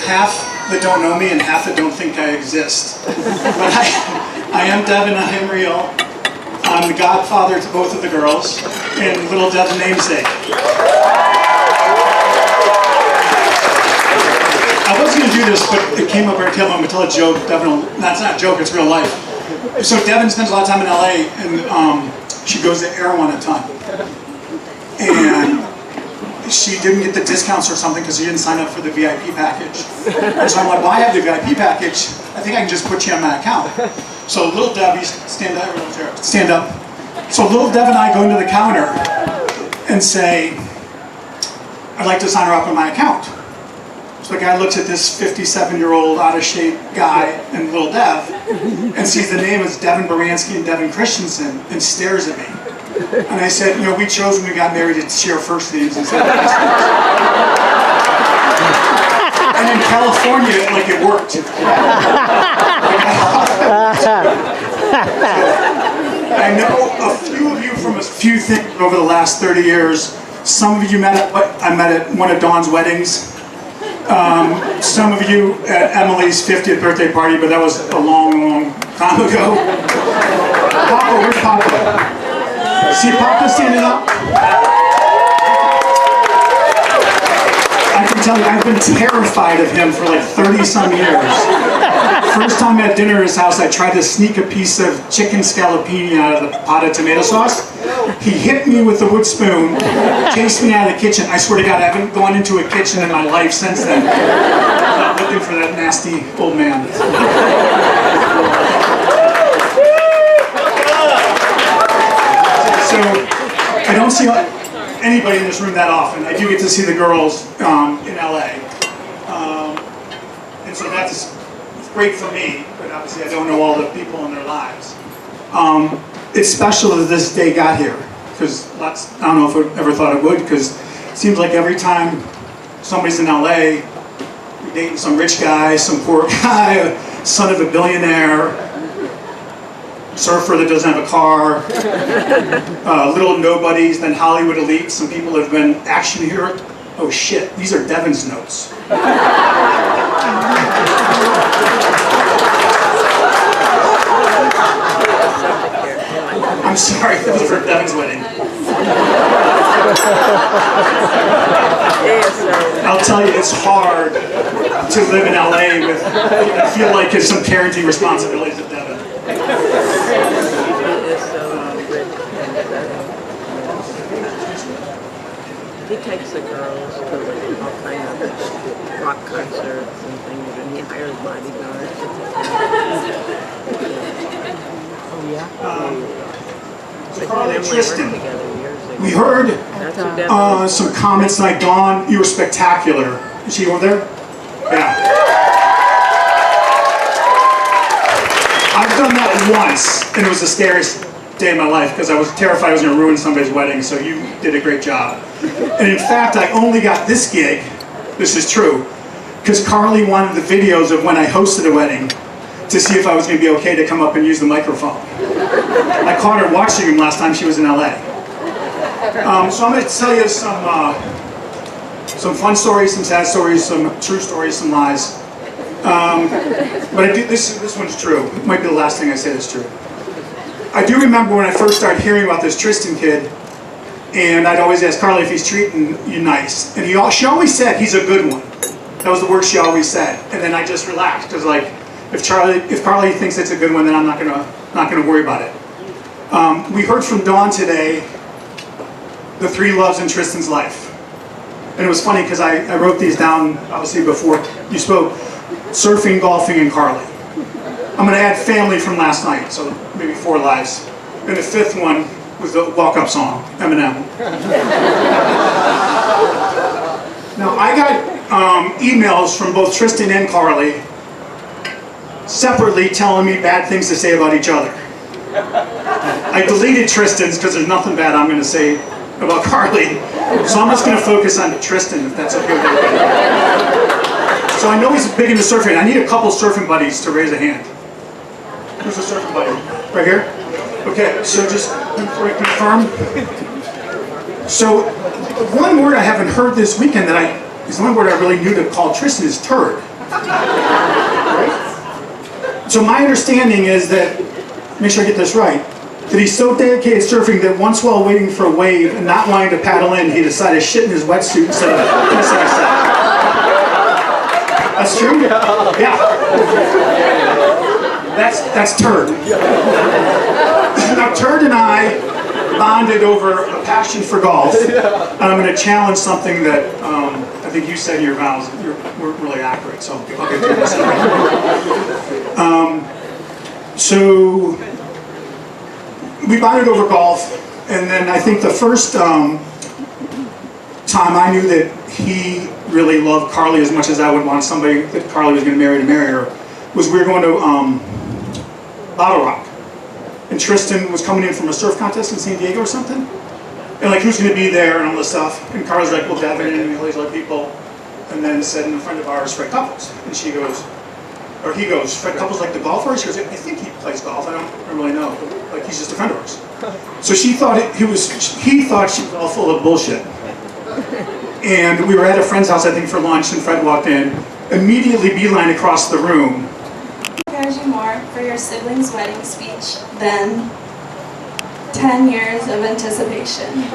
half that don't know me and half that don't think I exist. But I am Devon, I am real. I'm the godfather to both of the girls, and little Dev's namesake. I was going to do this, but it came up very clear. I'm going to tell a joke. Devon, that's not a joke, it's real life. So Devon spends a lot of time in LA, and she goes to Erewhon a ton. And she didn't get the discounts or something because she didn't sign up for the VIP package. And so I'm like, well, I have the VIP package. I think I can just put you on my account. So little Dev, stand up. So little Dev and I go into the counter and say, I'd like to sign her up on my account. So the guy looks at this 57-year-old out-of-shape guy and little Dev and sees the name is Devon Baranski and Devon Christenson and stares at me. And I said, you know, we chose when we got married to share first names instead of last names. And in California, like, it worked. I know a few of you from a few things over the last 30 years. Some of you I met at one of Dawn's weddings. Some of you at Emilie's 50th birthday party, but that was a long, long time ago. Papa, where's Papa? See Papa standing up? I can tell you, I've been terrified of him for like 30-some years. First time at dinner at his house, I tried to sneak a piece of chicken scallopini out of the pot of tomato sauce. He hit me with a wood spoon, chased me out of the kitchen. I swear to God, I haven't gone into a kitchen in my life since then. I'm looking for that nasty old man. So, I don't see anybody in this room that often. I do get to see the girls in LA. And so it's great for me, but obviously I don't know all the people in their lives. It's special that this day got here, because I don't know if I ever thought it would, because it seems like every time somebody's in LA, you're dating some rich guy, some poor guy, son of a billionaire, surfer that doesn't have a car, little nobodies, then Hollywood elites. Some people have been action hero. Oh shit, these are Devon's notes. I'm sorry, those are for Devon's wedding. I'll tell you, it's hard to live in LA with, I feel like there's some parenting responsibilities of Devon. He takes the girls to all kinds of rock concerts and things, and he hires bodyguards. Oh yeah. So Carlie and Tristan, we heard some comments like, Dawn, you were spectacular. Is she over there? Yeah. I've done that once, and it was the scariest day of my life because I was terrified I was going to ruin somebody's wedding, so you did a great job. And in fact, I only got this gig, this is true, because Carlie wanted the videos of when I hosted a wedding to see if I was going to be okay to come up and use the microphone. I caught her watching him last time she was in LA. So I'm going to tell you some fun stories, some sad stories, some true stories, some lies. But this one's true. It might be the last thing I say that's true. I do remember when I first started hearing about this Tristan kid, and I'd always ask Carlie if he's treating you nice. And she always said, he's a good one. That was the word she always said. And then I just relaxed, because like, if Carlie thinks it's a good one, then I'm not gonna worry about it. We heard from Dawn today, the 3 loves in Tristan's life. And it was funny, because I wrote these down, obviously, before you spoke. Surfing, golfing, and Carlie. I'm going to add family from last night, so maybe 4 lives. And the 5th one was the walk-up song, Eminem. Now, I got emails from both Tristan and Carlie separately telling me bad things to say about each other. I deleted Tristan's because there's nothing bad I'm going to say about Carlie. So I'm just going to focus on Tristan, if that's okay with everybody. So I know he's big into surfing. I need a couple surfing buddies to raise a hand. Who's a surfing buddy? Right here? Okay, so just confirm. So one word I haven't heard this weekend is the only word I really knew to call Tristan is turd. So my understanding is that, make sure I get this right, that he's so dedicated surfing that once while waiting for a wave and not wanting to paddle in, he decided to shit in his wetsuit instead of inside set. That's true? Yeah. That's Turd. Now Turd and I bonded over a passion for golf. And I'm going to challenge something that I think you said in your vows weren't really accurate, so I'll get to this. So we bonded over golf, and then I think the first time I knew that he really loved Carlie as much as I would want somebody that Carlie was going to marry her was we were going to Bottle Rock. And Tristan was coming in from a surf contest in San Diego or something. And like, who's going to be there and all this stuff. And Carlie's like, well, Devon and all these other people. And then said, and a friend of ours, Fred Couples. And he goes, Fred Couples like the golfer? She goes, I think he plays golf. I don't really know. But, like, he's just a friend of ours. So she thought he thought she was all full of bullshit. And we were at a friend's house, I think, for lunch, and Fred walked in, immediately beeline across the room. Prepares you more for your sibling's wedding speech than 10 years of anticipation.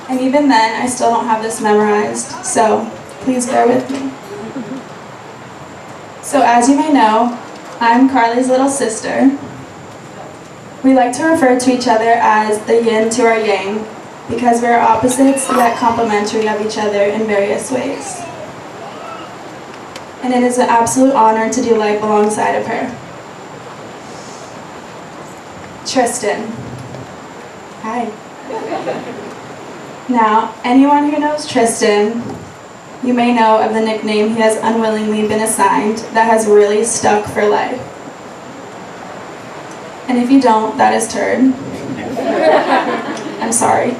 And even then, I still don't have this memorized, so please bear with me. So as you may know, I'm Carlie's little sister. We like to refer to each other as the yin to our yang, because we are opposites yet complementary of each other in various ways. And it is an absolute honor to do life alongside of her. Tristan. Hi. Now, anyone who knows Tristan, you may know of the nickname he has unwillingly been assigned that has really stuck for life. And if you don't, that is Turd. I'm sorry.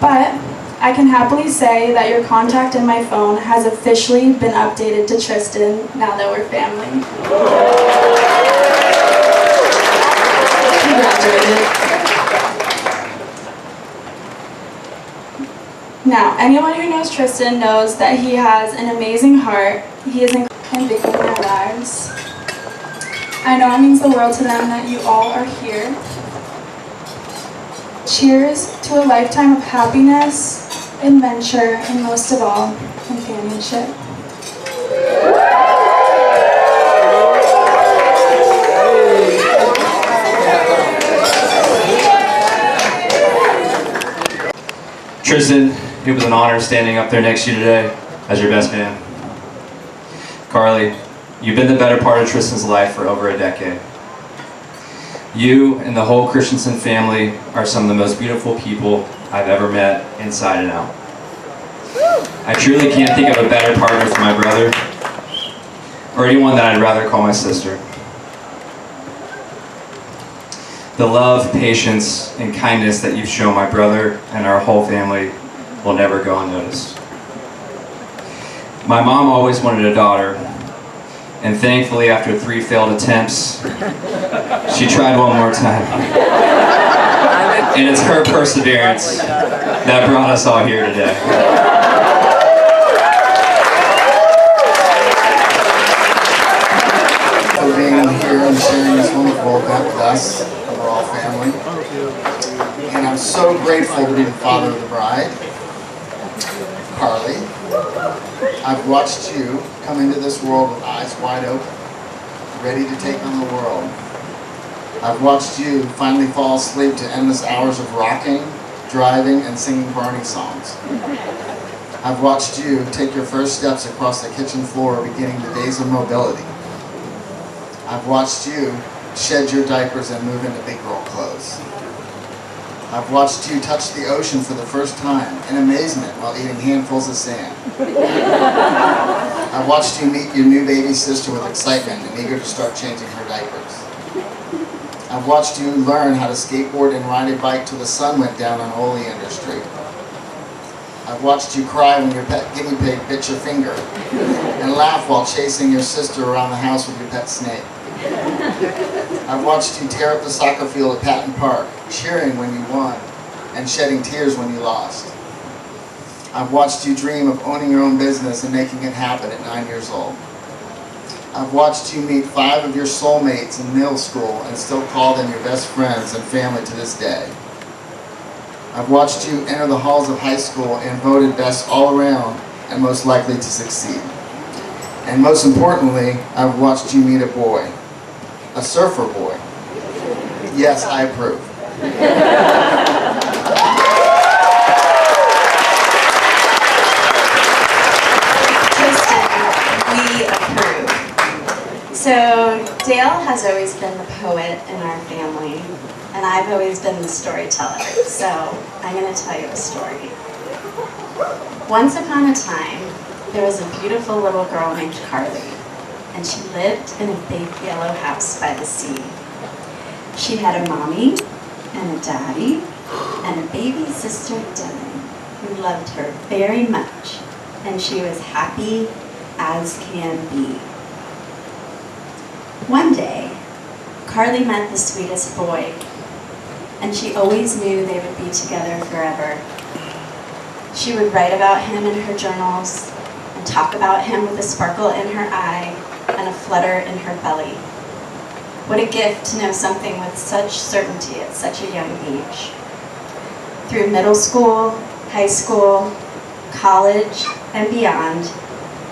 But I can happily say that your contact in my phone has officially been updated to Tristan now that we're family. Congratulations. Now, anyone who knows Tristan knows that he has an amazing heart. He is incredible in their lives. I know it means the world to them that you all are here. Cheers to a lifetime of happiness, adventure, and most of all, companionship. Tristan, it was an honor standing up there next to you today as your best man. Carlie, you've been the better part of Tristan's life for over a decade. You and the whole Christenson family are some of the most beautiful people I've ever met inside and out. I truly can't think of a better partner for my brother, or anyone that I'd rather call my sister. The love, patience, and kindness that you've shown my brother and our whole family will never go unnoticed. My mom always wanted a daughter, and thankfully after 3 failed attempts, she tried one more time. And it's her perseverance that brought us all here today. For being here and sharing this wonderful event with us. We're all family. And I'm so grateful to be the father of the bride, Carlie. I've watched you come into this world with eyes wide open, ready to take on the world. I've watched you finally fall asleep to endless hours of rocking, driving, and singing Barney songs. I've watched you take your first steps across the kitchen floor, beginning the days of mobility. I've watched you shed your diapers and move into big girl clothes. I've watched you touch the ocean for the first time in amazement while eating handfuls of sand. I've watched you meet your new baby sister with excitement and eager to start changing her diapers. I've watched you learn how to skateboard and ride a bike till the sun went down on Oleander Street. I've watched you cry when your pet guinea pig bit your finger and laugh while chasing your sister around the house with your pet snake. I've watched you tear up the soccer field at Patton Park, cheering when you won and shedding tears when you lost. I've watched you dream of owning your own business and making it happen at 9 years old. I've watched you meet 5 of your soulmates in middle school and still call them your best friends and family to this day. I've watched you enter the halls of high school and voted best all around and most likely to succeed. And most importantly, I've watched you meet a boy, a surfer boy. Yes, I approve. We approve. So Dale has always been the poet in our family, and I've always been the storyteller. So I'm going to tell you a story. Once upon a time, there was a beautiful little girl named Carlie, and she lived in a big yellow house by the sea. She had a mommy and a daddy and a baby sister, Devon, who loved her very much, and she was happy as can be. One day, Carlie met the sweetest boy, and she always knew they would be together forever. She would write about him in her journals and talk about him with a sparkle in her eye and a flutter in her belly. What a gift to know something with such certainty at such a young age. Through middle school, high school, college, and beyond,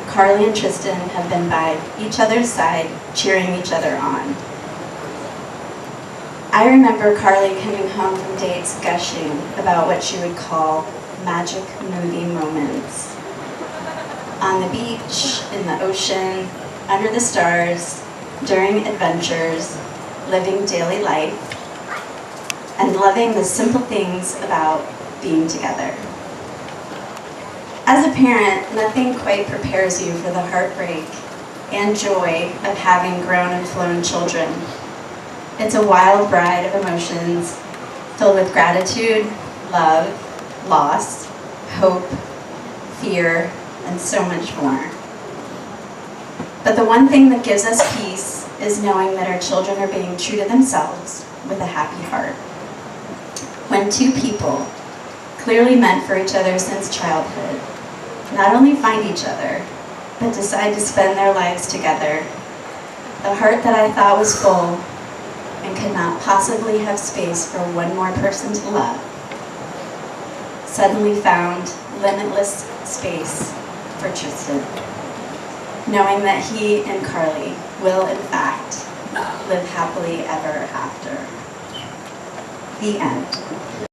Carlie and Tristan have been by each other's side, cheering each other on. I remember Carlie coming home from dates gushing about what she would call magic movie moments. On the beach, in the ocean, under the stars, during adventures, living daily life, and loving the simple things about being together. As a parent, nothing quite prepares you for the heartbreak and joy of having grown and flown children. It's a wild ride of emotions filled with gratitude, love, loss, hope, fear, and so much more. But the one thing that gives us peace is knowing that our children are being true to themselves with a happy heart. When two people, clearly meant for each other since childhood, not only find each other, but decide to spend their lives together, the heart that I thought was full and could not possibly have space for one more person to love, suddenly found limitless space for Tristan, knowing that he and Carlie will, in fact, live happily ever after. The end.